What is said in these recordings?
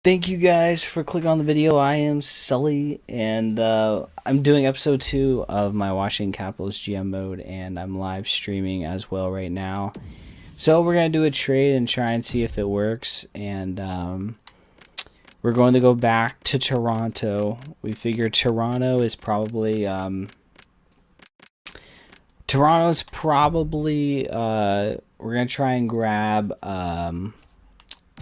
Thank you guys for clicking on the video. I am Sully, and I'm doing episode 2 of my Washington Capitals GM mode, and I'm live streaming as well right now. So we're going to do a trade and try and see if it works, and we're going to go back to Toronto. We figure Toronto's probably we're going to try and grab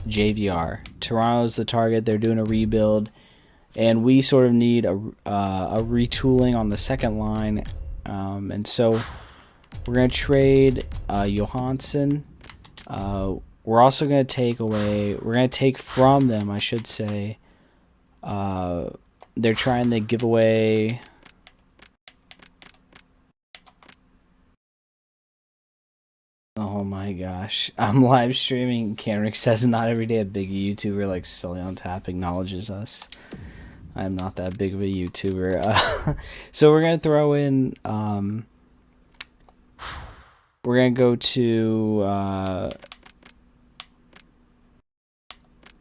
JVR. Toronto's the target. They're doing a rebuild, and we sort of need a retooling on the second line. And so we're going to trade Johansson. We're also going to take from them, I should say. They're trying to give away. Oh my gosh. I'm live streaming. Kenrick says not every day a big YouTuber like Sully on Tap acknowledges us. I'm not that big of a YouTuber. So we're going to throw in... we're going to go to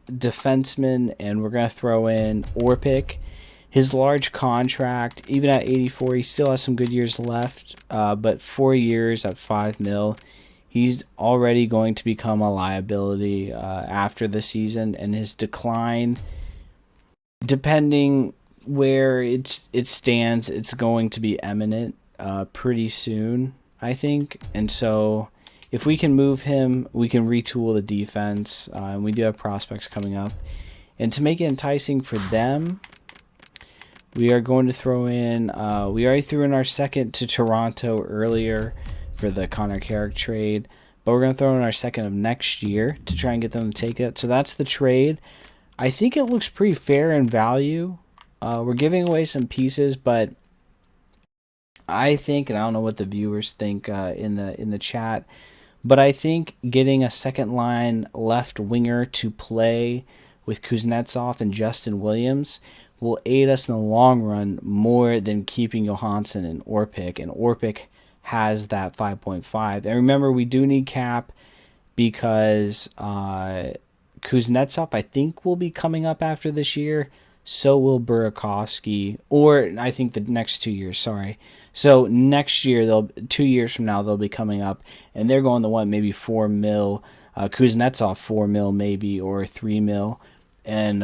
defenseman, and we're going to throw in Orpik. His large contract, even at 84, he still has some good years left, but 4 years at $5 million. He's already going to become a liability after the season, and his decline, depending where it stands, it's going to be imminent pretty soon, I think. And so if we can move him, we can retool the defense, and we do have prospects coming up. And to make it enticing for them, we are going to throw in, we already threw in our second to Toronto earlier for the Connor Carrick trade, but we're going to throw in our second of next year to try and get them to take it. So that's the trade. I think it looks pretty fair in value. We're giving away some pieces, but I think, and I don't know what the viewers think in the chat, but I think getting a second line left winger to play with Kuznetsov and Justin Williams will aid us in the long run more than keeping Johansson and Orpik. And Orpik has that 5.5. And remember, we do need cap because Kuznetsov, I think, will be coming up after this year. So will Burakovsky, or I think the next 2 years, sorry. So next year, 2 years from now, they'll be coming up, and they're going to want maybe $4 million. Kuznetsov $4 million maybe, or $3 million. And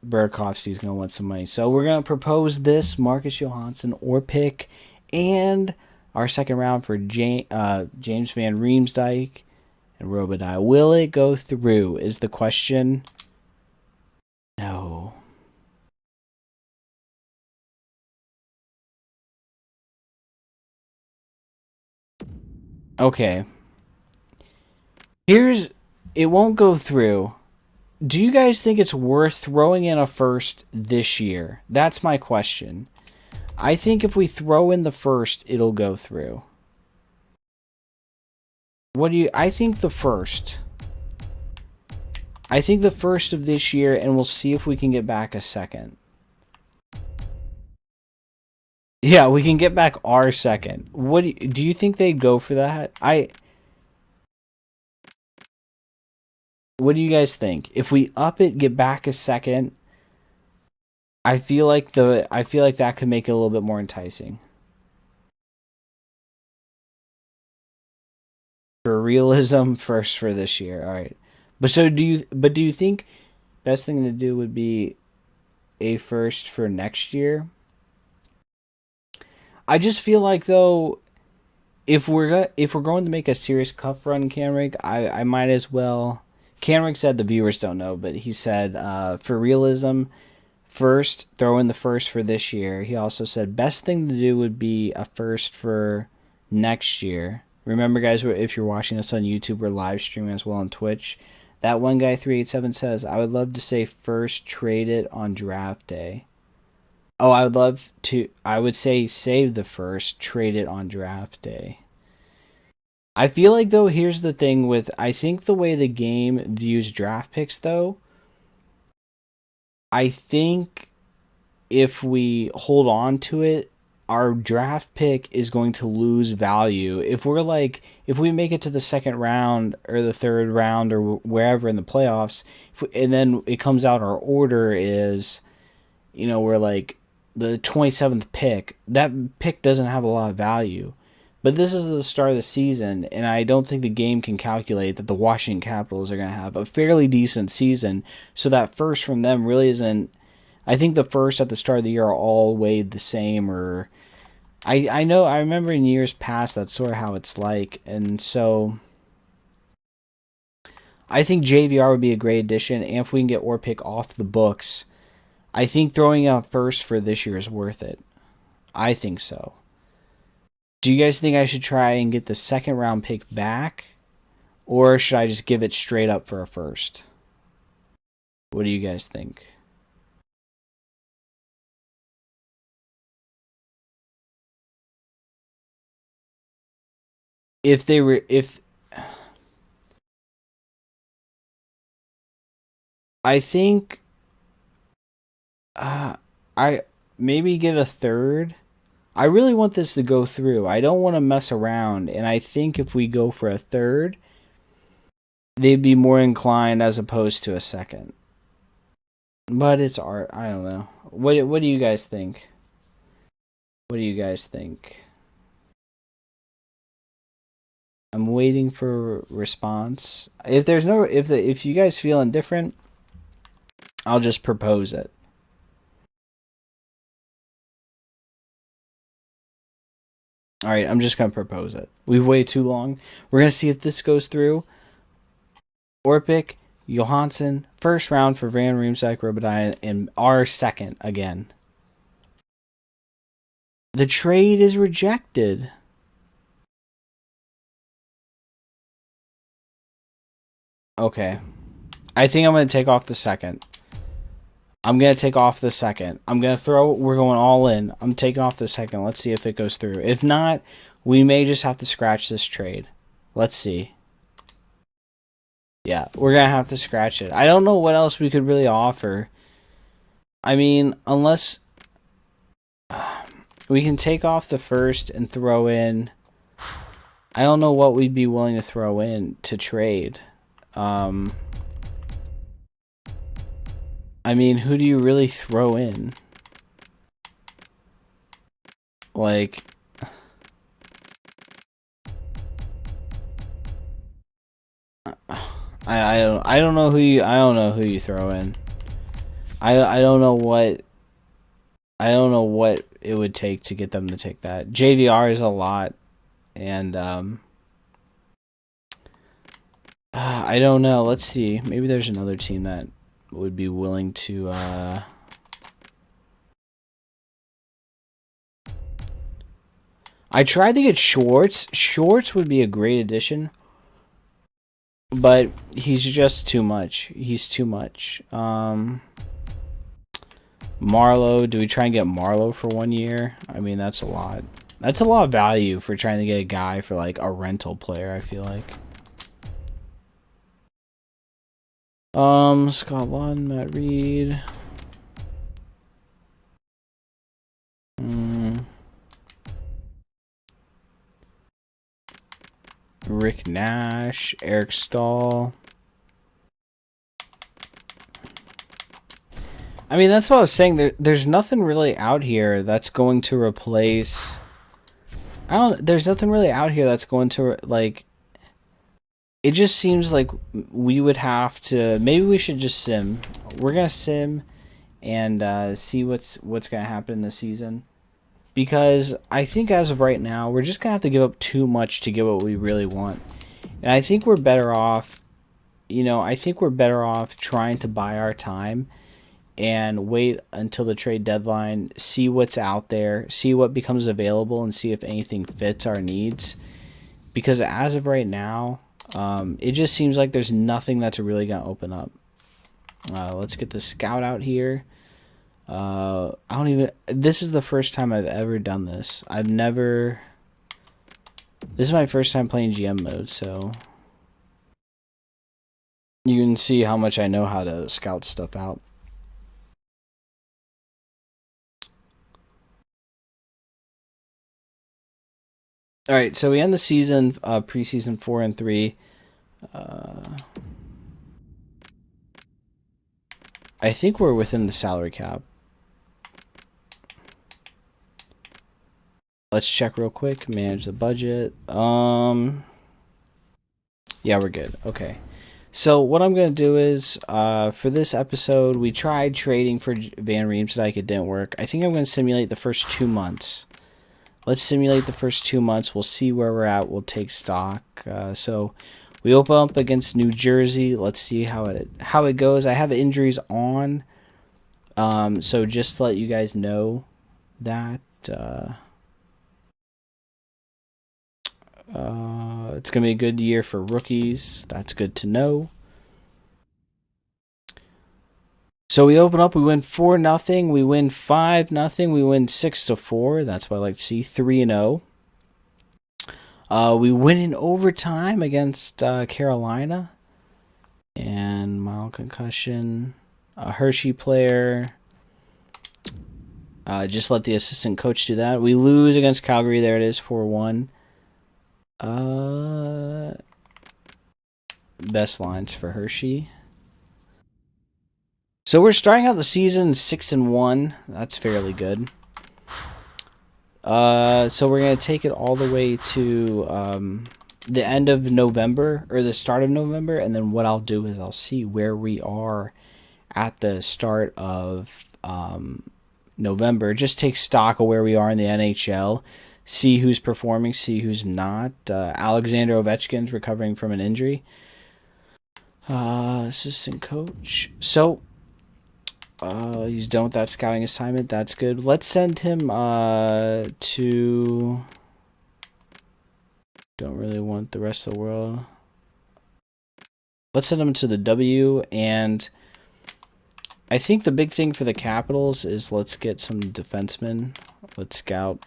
Burakovsky's going to want some money. So we're going to propose this, Marcus Johansson, Orpik, and our second round for James Van Riemsdyk and Robitaille. Will it go through is the question. No. Okay. It won't go through. Do you guys think it's worth throwing in a first this year? That's my question. I think if we throw in the first, it'll go through. I think the first. I think the first of this year, and we'll see if we can get back a second. Yeah, we can get back our second. Do you think they'd go for that? What do you guys think? If we up it, get back a second, I feel like that could make it a little bit more enticing. For realism, first for this year. All right. But do you think best thing to do would be a first for next year? I just feel like, though, if we're going to make a serious cup run, Camrick, I might as well. Camrick said the viewers don't know, but he said for realism, first, throw in the first for this year. He also said best thing to do would be a first for next year. Remember, guys, if you're watching this on YouTube, we're live streaming as well on Twitch. That one guy 387 says, I would love to say first trade it on draft day. Oh, I would say save the first, trade it on draft day. I feel like, though, here's the thing with, I think the way the game views draft picks, though, I think if we hold on to it, our draft pick is going to lose value if we're like if we make it to the second round or the third round or wherever in the playoffs, and then it comes out our order is, we're like the 27th pick. That pick doesn't have a lot of value. But this is the start of the season, and I don't think the game can calculate that the Washington Capitals are going to have a fairly decent season. So that first from them really isn't. I think the first at the start of the year are all weighed the same, or I know I remember in years past that's sort of how it's like, and so I think JVR would be a great addition, and if we can get Orpik off the books, I think throwing out first for this year is worth it. I think so. Do you guys think I should try and get the second round pick back, or should I just give it straight up for a first? What do you guys think? If they were, if I think, uh, I maybe get a third. I really want this to go through. I don't want to mess around, and I think if we go for a third, they'd be more inclined as opposed to a second. But it's art. I don't know. What do you guys think? What do you guys think? I'm waiting for response. If there's no if you guys feel indifferent, I'll just propose it. All right, I'm just gonna propose it. We've waited too long. We're gonna see if this goes through. Orpik, Johansson, first round for Van Riemsdyk, Robitaille, and our second again. The trade is rejected. Okay. I think I'm going to take off the second. I'm going to take off the second. We're going all in. I'm taking off the second. Let's see if it goes through. If not, we may just have to scratch this trade. Let's see. Yeah, we're going to have to scratch it. I don't know what else we could really offer. I mean, unless we can take off the first and throw in. I don't know what we'd be willing to throw in to trade. I mean, who do you really throw in? Like, I don't know who you throw in. I don't know what it would take to get them to take that. JVR is a lot, and I don't know. Let's see. Maybe there's another team that would be willing to. I tried to get Schwartz. Schwartz would be a great addition, but he's just too much. He's too much. Marlowe. Do we try and get Marlowe for 1 year? I mean, that's a lot. That's a lot of value for trying to get a guy for like a rental player, I feel like. Scott Lawton, Matt Reed. Rick Nash, Eric Stahl. I mean, that's what I was saying. There's nothing really out here that's going to replace. There's nothing really out here that's going to like. It just seems like we would have to. Maybe we should just sim. We're gonna sim, and see what's gonna happen this season. Because I think as of right now, we're just gonna have to give up too much to get what we really want, and I think we're better off. I think we're better off trying to buy our time and wait until the trade deadline, see what's out there, see what becomes available, and see if anything fits our needs. Because as of right now, it just seems like there's nothing that's really going to open up. Let's get the scout out here. This is the first time I've ever done this. This is my first time playing GM mode, so you can see how much I know how to scout stuff out. All right, so we end the season, preseason 4-3. I think we're within the salary cap. Let's check real quick. Manage the budget. Yeah, we're good. Okay. So what I'm going to do is, for this episode, we tried trading for Van Riemsdyk. It didn't work. I think I'm going to simulate the first 2 months. Let's simulate the first 2 months. We'll see where we're at. We'll take stock. So we open up against New Jersey. Let's see how it goes. I have injuries on, so just to let you guys know that it's gonna be a good year for rookies. That's good to know. So we open up. We win 4-0. We win 5-0. We win 6-4. That's what I like to see. 3-0. We win in overtime against Carolina. And mild concussion. Hershey player. Just let the assistant coach do that. We lose against Calgary. There it is, 4-1. Best lines for Hershey. So we're starting out the season 6-1. That's fairly good. So we're gonna take it all the way to the end of November or the start of November, and then what I'll do is I'll see where we are at the start of November. Just take stock of where we are in the NHL. See who's performing, see who's not. Alexander Ovechkin's recovering from an injury. Assistant coach. So, he's done with that scouting assignment. That's good. Let's send him to... Don't really want the rest of the world. Let's send him to the W, and I think the big thing for the Capitals is let's get some defensemen. Let's scout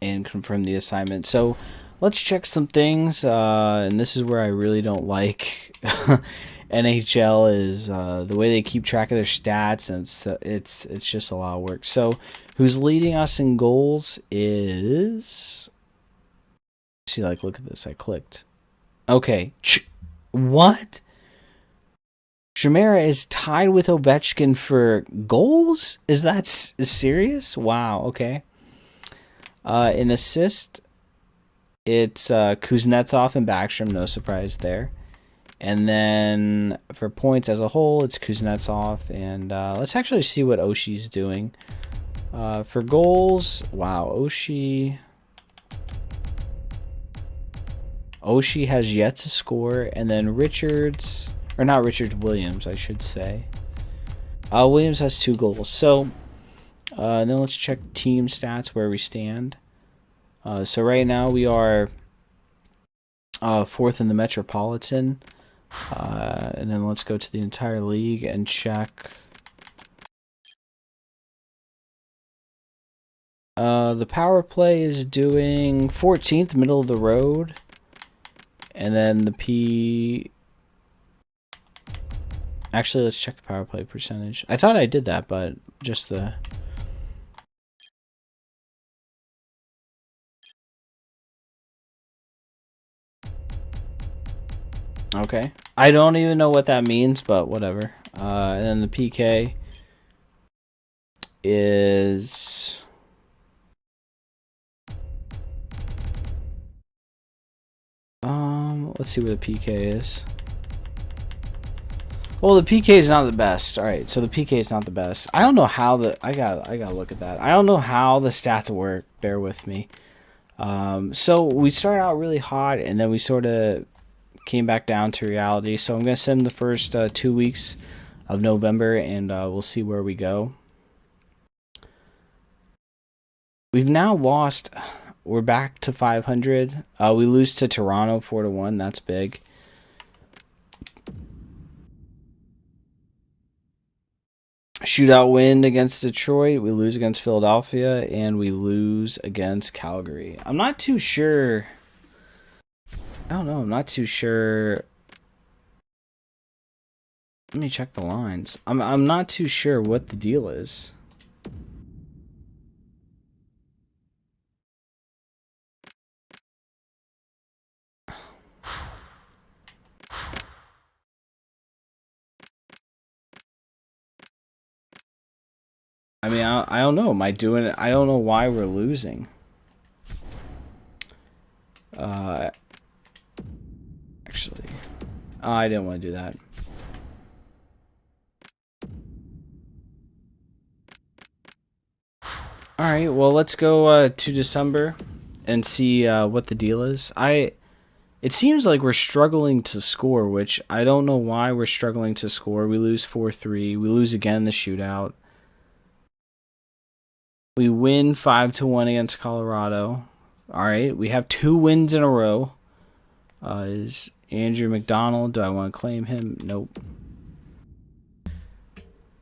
and confirm the assignment. So let's check some things, and this is where I really don't like NHL is the way they keep track of their stats, and it's just a lot of work. So who's leading us in goals is... See, like, look at this. I clicked. Okay. What? Chimera is tied with Ovechkin for goals? Is that serious? Wow, okay. In assist, it's Kuznetsov and Backstrom. No surprise there. And then for points as a whole, it's Kuznetsov. And let's actually see what Oshie's doing. For goals, wow, Oshie has yet to score. And then Williams, I should say. Williams has 2 goals. So then let's check team stats where we stand. So right now we are 4th in the Metropolitan. And then let's go to the entire league and check. The power play is doing 14th, middle of the road. And then the P... Actually, let's check the power play percentage. I thought I did that, but just the... Okay. I don't even know what that means, but whatever. And then the PK is... let's see where the PK is. Well, the PK is not the best. All right, so the PK is not the best. I don't know how I gotta look at that. I don't know how the stats work. Bear with me. So we started out really hot, and then we sort of came back down to reality. So I'm gonna send the first 2 weeks of November, and we'll see where we go. We've now lost. We're back to 500. We lose to Toronto 4-1. That's big. Shootout win against Detroit. We lose against Philadelphia, and we lose against Calgary. I'm not too sure. I don't know. I'm not too sure. Let me check the lines. I'm not too sure what the deal is. mean, I don't know. Am I doing it? I don't know why we're losing. Actually, I didn't want to do that. All right, well, let's go to December and see what the deal is. It seems like we're struggling to score, which I don't know why we're struggling to score. We lose 4-3. We lose again the shootout. We win 5-1 against Colorado. All right, we have 2 wins in a row. Is Andrew McDonald? Do I want to claim him? Nope.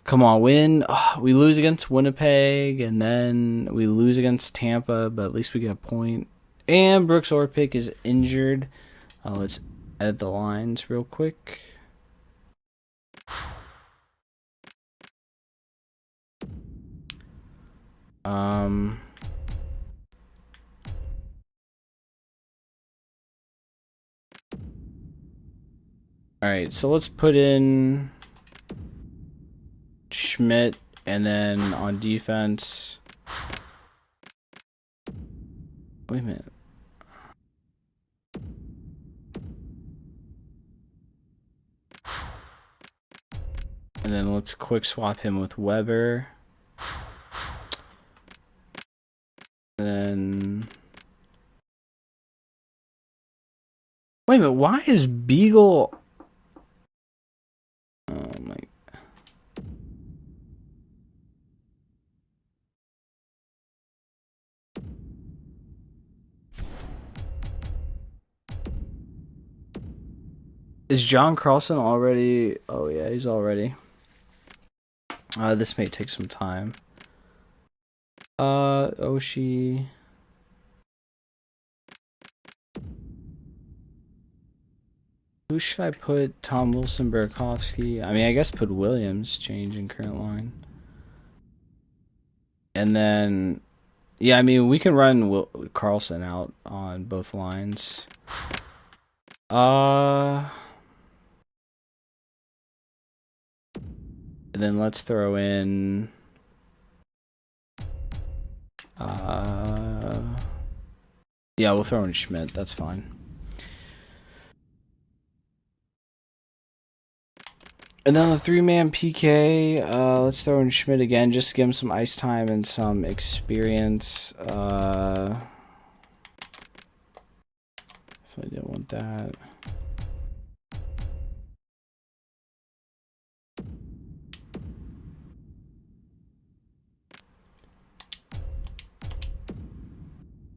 Come on, win. Oh, we lose against Winnipeg, and then we lose against Tampa, but at least we get a point. And Brooks Orpik is injured. Let's edit the lines real quick. All right, so let's put in Schmidt, and then on defense. Wait a minute. And then let's quick swap him with Weber. And then... Wait a minute, why is Beagle... Oh my... Is John Carlson already... Oh yeah, he's already... this may take some time. Oshie... Who should I put? Tom Wilson, Burakovsky. I mean, I guess put Williams, change in current line. And then, yeah, I mean, we can run Carlson out on both lines. And then let's throw in... yeah, we'll throw in Schmidt. That's fine. And then the 3-man PK, let's throw in Schmidt again, just to give him some ice time and some experience. If I didn't want that.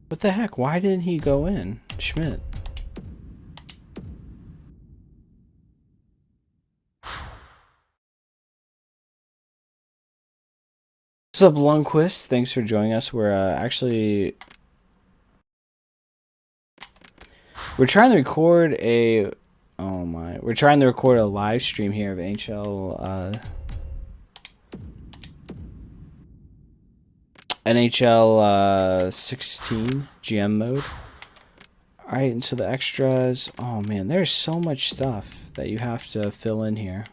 What the heck? Why didn't he go in? Schmidt. What's up, Lundquist? Thanks for joining us. We're actually... We're trying to record a... Oh my... We're trying to record a live stream here of NHL 16 GM mode. Alright, and so the extras... Oh man, there's so much stuff that you have to fill in here.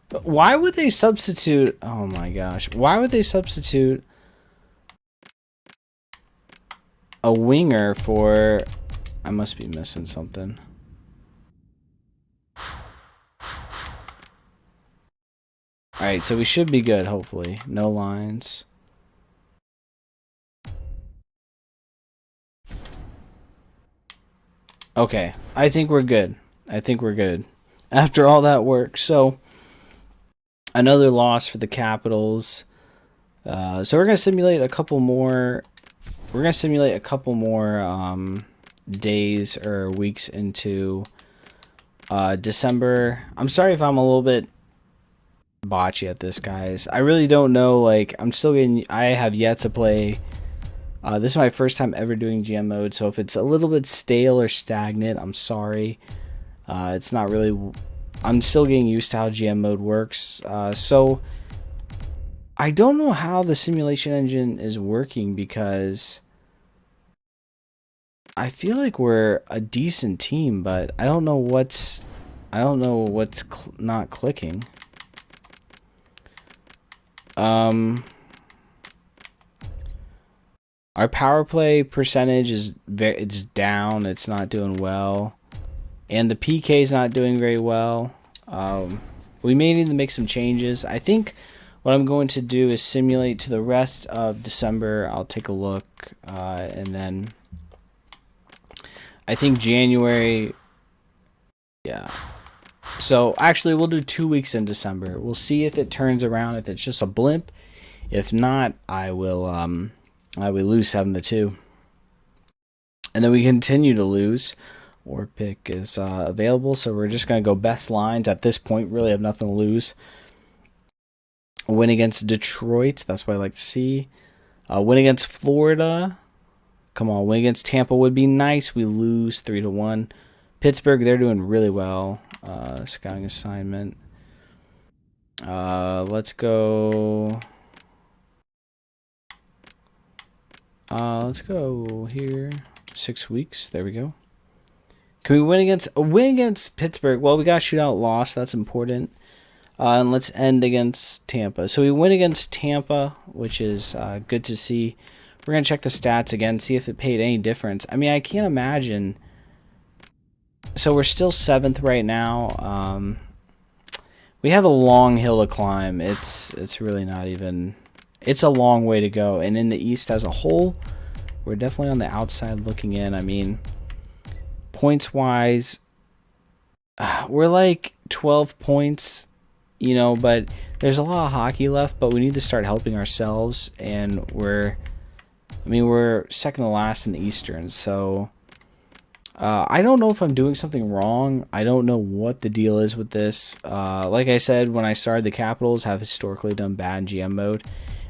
But why would they substitute... Oh my gosh. Why would they substitute a winger for... I must be missing something. Alright, so we should be good, hopefully. No lines. Okay, I think we're good. I think we're good. After all that work, so... Another loss for the Capitals. So we're gonna simulate a couple more. We're gonna simulate a couple more days or weeks into December. I'm sorry if I'm a little bit botchy at this, guys. I really don't know. Like, I'm still getting. I have yet to play. This is my first time ever doing GM mode, so if it's a little bit stale or stagnant, I'm sorry. It's not really. I'm still getting used to how GM mode works. So I don't know how the simulation engine is working because I feel like we're a decent team, but I don't know what's not clicking. Our power play percentage is it's down. It's not doing well, and the PK is not doing very well. We may need to make some changes. I think what I'm going to do is simulate to the rest of December. I'll take a look, and then I think January. Yeah. So actually, we'll do 2 weeks in December. We'll see if it turns around. If it's just a blimp. If not, I will lose 7-2, and then we continue to lose. War pick is available, so we're just gonna go best lines at this point. Really have nothing to lose. A win against Detroit. That's what I like to see. A win against Florida. Come on, win against Tampa would be nice. We lose 3-1. Pittsburgh, they're doing really well. Scouting assignment. Let's go. Let's go here. 6 weeks. There we go. Can we win against Pittsburgh? Well, we got shootout loss. That's important. And let's end against Tampa. So we win against Tampa, which is good to see. We're going to check the stats again, see if it paid any difference. I mean, I can't imagine. So we're still 7th right now. We have a long hill to climb. It's really not even... It's a long way to go. And in the East as a whole, we're definitely on the outside looking in. I mean, points-wise, we're like 12 points, you know, but there's a lot of hockey left, but we need to start helping ourselves. And we're second to last in the Eastern, so... I don't know if I'm doing something wrong. I don't know what the deal is with this. Like I said, when I started, the Capitals have historically done bad in GM mode.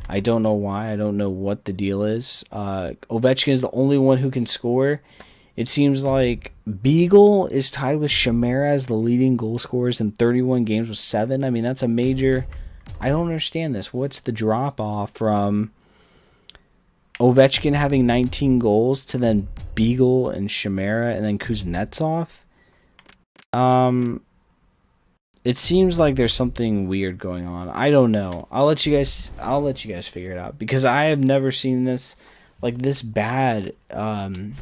I don't know why. I don't know what the deal is. Ovechkin is the only one who can score. It seems like Beagle is tied with Chimera as the leading goal scorers in 31 games with 7. I mean, that's a major... I don't understand this. What's the drop-off from Ovechkin having 19 goals to then Beagle and Chimera and then Kuznetsov? It seems like there's something weird going on. I don't know. I'll let you guys figure it out, because I have never seen this this bad of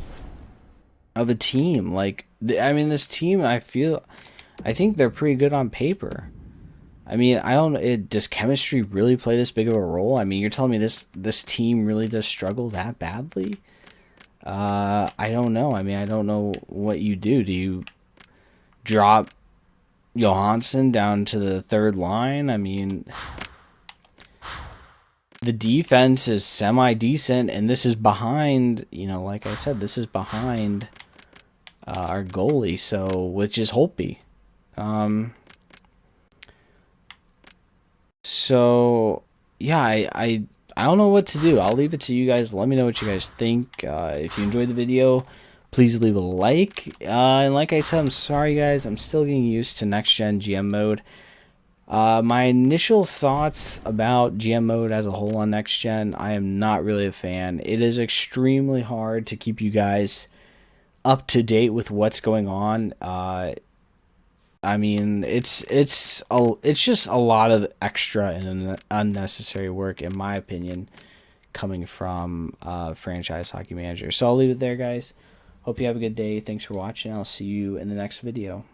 a team. This team, I think they're pretty good on paper. I mean, I don't. Does chemistry really play this big of a role? I mean, you're telling me this team really does struggle that badly? I don't know. I mean, I don't know what you do. Do you drop Johansson down to the third line? I mean, the defense is semi-decent, and this is behind, like I said, this is behind our goalie, which is Holtby. So, yeah, I don't know what to do. I'll leave it to you guys. Let me know what you guys think. If you enjoyed the video, please leave a like. And like I said, I'm sorry, guys. I'm still getting used to next-gen GM mode. My initial thoughts about GM mode as a whole on next-gen, I am not really a fan. It is extremely hard to keep you guys up to date with what's going on. I mean, it's just a lot of extra and unnecessary work, in my opinion, coming from Franchise Hockey Manager. So I'll leave it there, guys. Hope you have a good day. Thanks for watching. I'll see you in the next video.